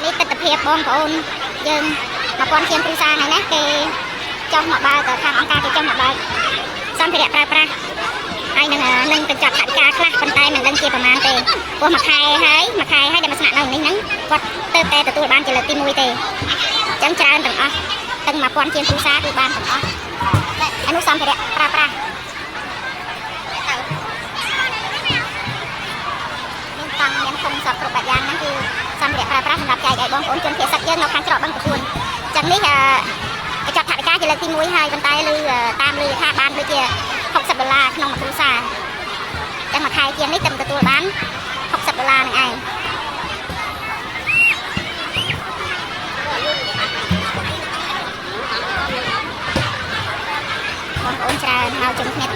នេះទស្សនភាពបងប្អូនយើង1000ជាងគ្រួសារហ្នឹងណាគេចង់មកបើកខាងអង្គការគេចង់មកបើកសម្ភារៈប្រើប្រាស់ហើយនឹងកញ្ចប់ថវិកាខ្លះប៉ុន្តែមិនដឹងជាប្រមាណទេព្រោះមួយខែហើយដែលមកស្នាក់នៅនេះហ្នឹងគាត់ទៅតែទទួលបានជាលើកទី1ទេអញ្ចឹងច្រើនទាំងអស់ទាំង1000ជាងគ្រួសារគឺបានទាំងអស់អនុសម្ភារៈប្រើប្រាស់មានតាំងមានធុងសពគ្រប់បែបយ៉ាងហ្នឹងគឺសម្ភារៈប្រើប្រាស់សម្រាប់ចែកឲ្យបងប្អូនជនភៀសសិទ្ធយើងនៅខាងច្រកបឹងប្រគួនអញ្ចឹងនេះកញ្ចប់ថវិកាជាលើកទី1ហើយប៉ុន្តែតាមឮថាបានដូចជា$60ក្នុងមួយគ្រួសារចឹងមួយខែជាងនេះតែទទួលបាន$60ហ្នឹងឯងបងប្អូនច្រើនហៅជុំគ្នា